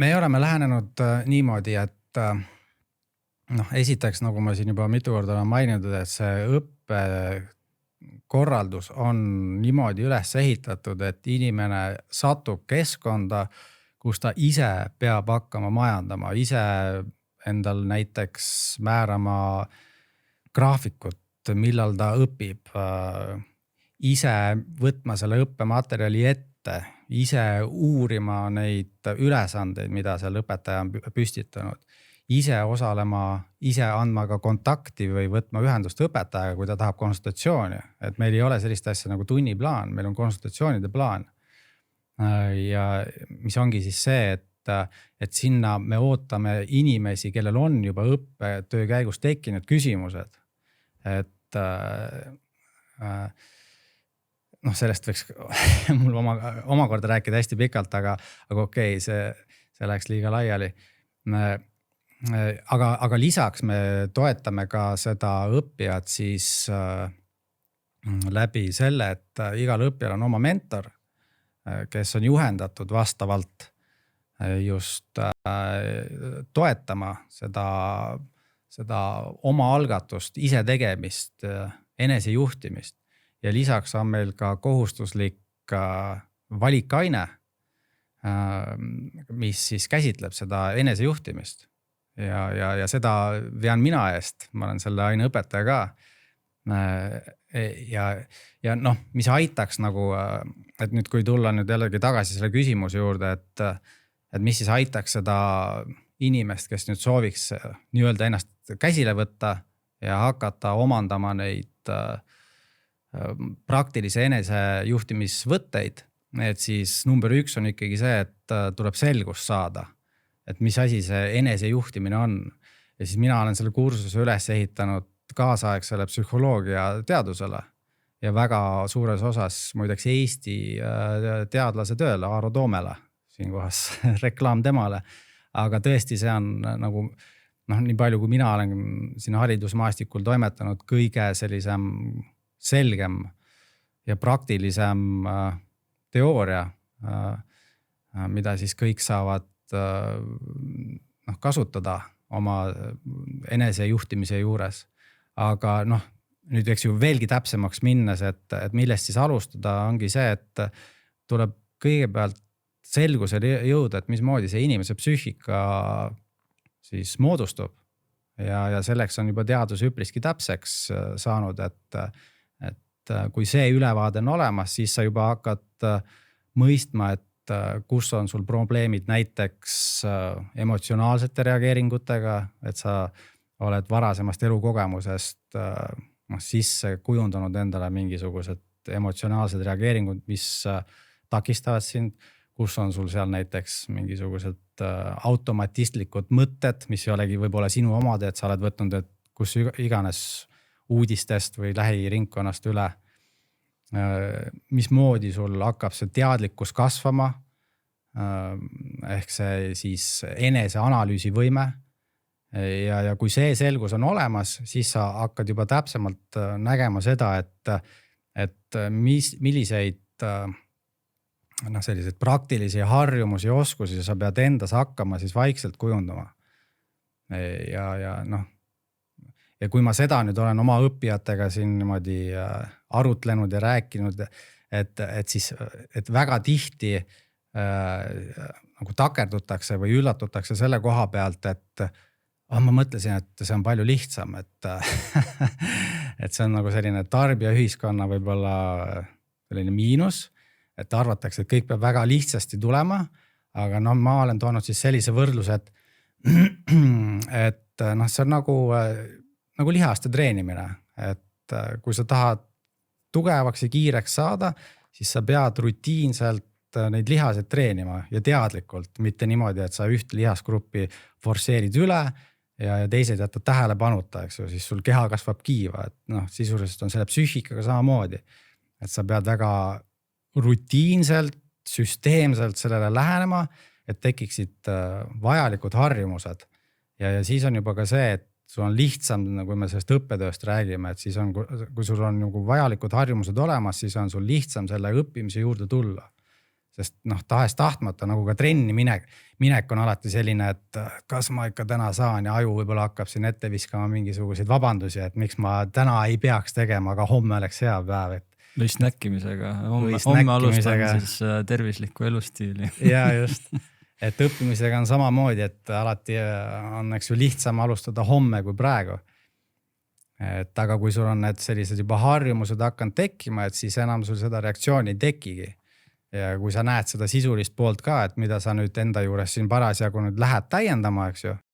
Me oleme lähenenud niimoodi, et esiteks, nagu ma siin juba mitu korda olen maininud, et see õppekorraldus on niimoodi üles ehitatud, et inimene satub keskkonda, kus ta ise peab hakkama majandama, ise endal näiteks määrama graafikut, millal ta õpib, ise võtma selle õppematerjali ette, ise uurima neid ülesandeid, mida seal õpetaja on püstitanud, ise osalema, ise andma ka kontakti või võtma ühendust õpetajaga, kui ta tahab konsultatsiooni. Et meil ei ole sellist asja nagu tunniplaan, meil on konsultatsioonide plaan. Ja mis ongi siis see, et sinna me ootame inimesi, kellel on juba õppetöö käigus tekkinud küsimused. Et sellest võiks mul omakorda rääkida hästi pikalt, aga okei, see läheks liiga laiali. Aga lisaks me toetame ka seda õppijat siis läbi selle, et igal õppijal on oma mentor, kes on juhendatud vastavalt just toetama seda oma algatust, ise tegemist, enesejuhtimist. Ja lisaks on meil ka kohustuslik valikaine, mis siis käsitleb seda enesejuhtimist. Ja seda vean mina eest, ma olen selle aine õpetaja ka. Ja mis aitaks nagu, et nüüd kui tulla nüüd jällegi tagasi selle küsimuse juurde, et mis siis aitaks seda inimest, kes nüüd sooviks nii-öelda ennast käsile võtta ja hakata omandama neid praktilise enesejuhtimisvõtteid, et siis number 1 on ikkagi see, et tuleb selgust saada, et mis asi see enesejuhtimine on. Ja siis mina olen selle kursuse üles ehitanud kaasaegsele psühholoogia teadusele ja väga suures osas muideks Eesti teadlase tööle, Aaro Toomele, siinkohas reklaam temale. Aga tõesti see on nagu, nii palju kui mina olen siin haridusmaastikul toimetanud, kõige sellisem selgem ja praktilisem teooria, mida siis kõik saavad kasutada oma enesejuhtimise juures. Aga nüüd eks ju veelgi täpsemaks minnes, et millest siis alustada, ongi see, et tuleb kõigepealt selgusele jõuda, et mismoodi see inimese psüühika siis moodustub. Ja selleks on juba teadus üpriski täpseks saanud, et kui see ülevaade on olemas, siis sa juba hakkad mõistma, et kus on sul probleemid näiteks emotsionaalsete reageeringutega, et sa oled varasemast elukogemusest sisse kujundanud endale mingisugused emotsionaalsed reageeringud, mis takistavad sind, kus on sul seal näiteks mingisugused automatistlikud mõtted, mis ei olegi võib-olla sinu omad, et sa oled võtnud, et kus iganes uudistest või lähiringkonnast üle. Mismoodi sul hakkab see teadlikkus kasvama, ehk see siis eneseanalüüsi võime. Ja kui see selgus on olemas, siis sa hakkad juba täpsemalt nägema seda, et milliseid selliseid praktilisi harjumusi ja oskusi sa pead endas hakkama siis vaikselt kujundama. Ja kui ma seda nüüd olen oma õppijatega siin niimoodi arutlenud ja rääkinud, et väga tihti nagu takerdutakse või üllatutakse selle koha pealt, et ma mõtlesin, et see on palju lihtsam, et see on nagu selline tarbijaühiskonna võib-olla selline miinus, et arvatakse, et kõik peab väga lihtsasti tulema, aga ma olen toonud siis sellise võrdluse, et see on nagu lihaste treenimine, et kui sa tahad tugevaks ja kiireks saada, siis sa pead rutiinselt neid lihaseid treenima ja teadlikult, mitte niimoodi, et sa üht lihasgruppi forsseerid üle ja teised jätad tähelepanuta, eks ju, siis sul keha kasvab kiiva, et sisuliselt on selle psüühikaga samamoodi, et sa pead väga rutiinselt, süsteemselt sellele lähenema, et tekiksid vajalikud harjumused. Ja siis on juba ka see, et sul on lihtsam, kui me sellest õppetööst räägime, et siis on, kui sul on nagu vajalikud harjumused olemas, siis on sul lihtsam selle õppimise juurde tulla. sest noh, tahes-tahtmata nagu ka trenni minek on alati selline, et kas ma ikka täna saan ja aju võib-olla hakkab siin ette viskama mingisuguseid vabandusi, et miks ma täna ei peaks tegema, aga homme oleks hea päev, et. Või snäkkimisega, homme alustan siis tervislikku elustiili. Ja just, et õppimisega on samamoodi, et alati on eks ju lihtsam alustada homme kui praegu. Et aga kui sul on need sellised juba harjumused hakanud tekkima, et siis enam sul seda reaktsiooni ei tekigi. Ja kui sa näed seda sisulist poolt ka, et mida sa nüüd enda juures siin parasjagu nüüd lähed täiendama, eks ju,